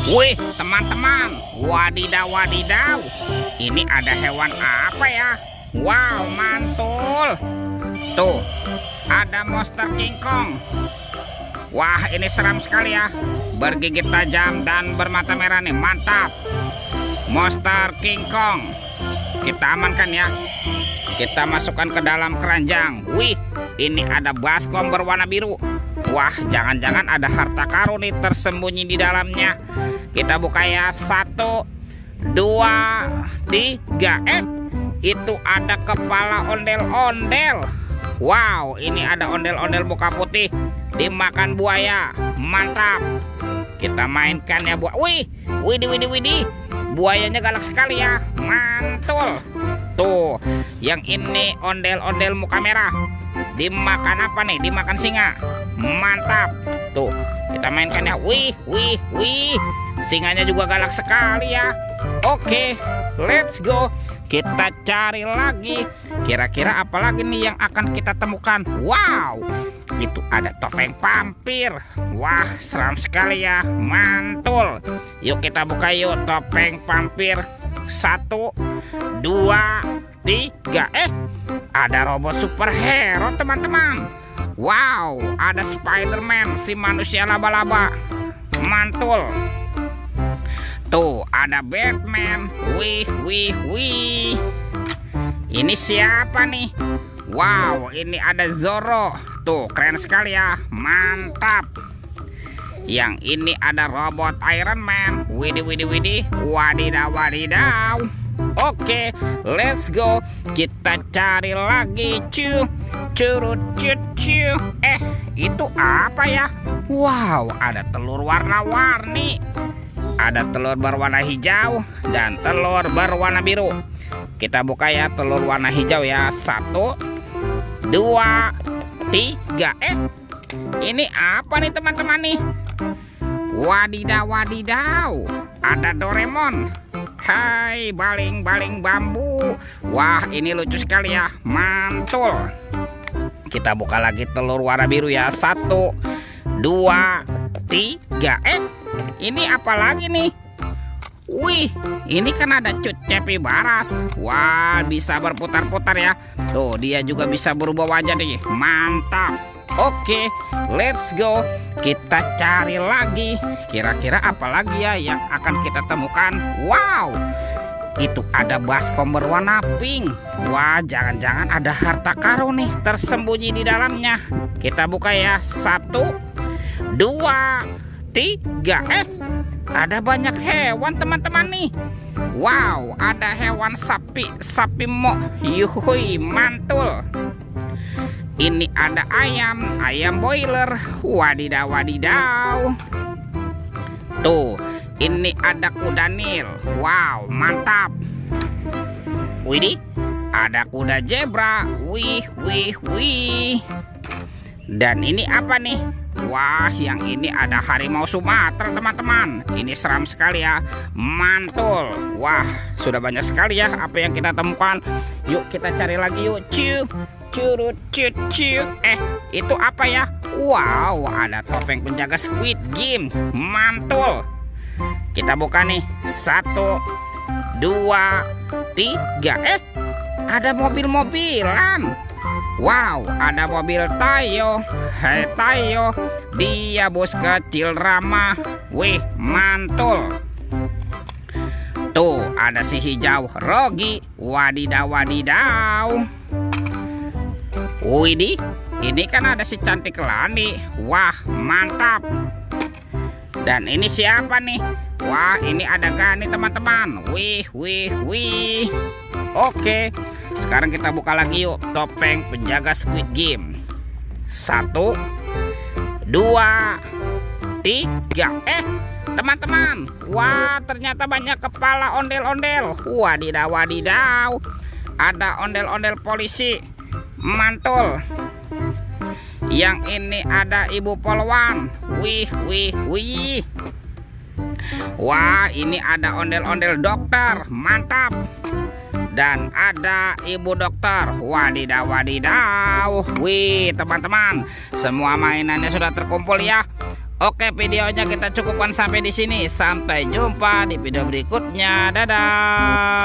Wih, teman-teman, wadidaw wadidaw. Ini ada hewan apa ya? Wow, mantul. Tuh, ada monster King Kong. Wah, ini seram sekali ya. Bergigit tajam dan bermata merah nih, mantap. Monster King Kong. Kita amankan ya. Kita masukkan ke dalam keranjang. Wih, ini ada baskom berwarna biru. Wah, jangan-jangan ada harta karun nih tersembunyi di dalamnya. Kita buka ya. 1, 2, 3. Itu ada kepala ondel-ondel. Wow, ini ada ondel-ondel muka putih dimakan buaya. Mantap. Kita mainkan ya buaya. Wih, widih. Buayanya galak sekali ya. Mantul. Tuh, yang ini ondel-ondel muka merah. Dimakan apa nih? Dimakan singa. Mantap. Tuh, kita mainkan ya. Wih. Singanya juga galak sekali ya. Oke, let's go. Kita cari lagi. Kira-kira apa lagi nih yang akan kita temukan? Wow, itu ada topeng vampir. Wah, seram sekali ya. Mantul. Yuk kita buka yuk topeng vampir. 1, 2, 3. Ada robot superhero teman-teman. Wow, ada Spider-Man, si manusia laba-laba. Mantul. Tuh, ada Batman. Wih. Ini siapa nih? Wow, ini ada Zoro. Tuh, keren sekali ya. Mantap. Yang ini ada robot Iron Man. Widih. Wadidaw. Oke, let's go. Kita cari lagi. Curut. Itu apa ya? Wow, ada telur warna-warni. Ada telur berwarna hijau dan telur berwarna biru. Kita buka ya telur warna hijau ya. 1, 2, 3. Ini apa nih teman-teman nih? Wadidaw. Ada Doraemon. Hai, baling bambu. Wah, ini lucu sekali ya. Mantul. Kita buka lagi telur warna biru ya. 1, 2, 3. Ini apa lagi nih? Wih, ini kan ada Cut Capibaras. Wah, bisa berputar-putar ya. Tuh, dia juga bisa berubah wajah nih. Mantap. Oke, let's go. Kita cari lagi. Kira-kira apa lagi ya yang akan kita temukan? Wow, itu ada baskom berwarna pink. Wah, jangan-jangan ada harta karun nih tersembunyi di dalamnya. Kita buka ya. 1, 2, 3. Ada banyak hewan teman-teman nih. Wow, ada hewan sapi mo. Yuhui, mantul. Ini ada ayam boiler. Wadidaw. Tuh, ini ada kuda Nil. Wow, mantap. Widih, ada kuda zebra. Wih. Dan ini apa nih? Wah, yang ini ada harimau Sumatera teman-teman. Ini seram sekali ya. Mantul. Wah, sudah banyak sekali ya apa yang kita temukan. Yuk kita cari lagi yuk. Curut. Itu apa ya? Wow, ada topeng penjaga Squid Game. Mantul. Kita buka nih. 1, 2, 3. Ada mobil-mobilan. Wow, ada mobil Tayo. Hai Tayo, dia bos kecil ramah. Wih, mantul. Tuh, ada si hijau Rogi. Wadidaw. Widih, ini kan ada si cantik Lani. Wah, mantap. Dan ini siapa nih? Wah, ini ada Gani teman-teman. Wih. Oke, sekarang kita buka lagi yuk topeng penjaga Squid Game. 1, 2, 3. Teman-teman, wah ternyata banyak kepala ondel-ondel. Wadidaw. Ada ondel-ondel polisi. Mantul. Yang ini ada ibu polwan. Wih. Wah, ini ada ondel-ondel dokter. Mantap. Dan ada ibu dokter. Wadidaw. Wih, teman-teman, semua mainannya sudah terkumpul ya. Oke, videonya kita cukupkan sampai di sini. Sampai jumpa di video berikutnya. Dadah.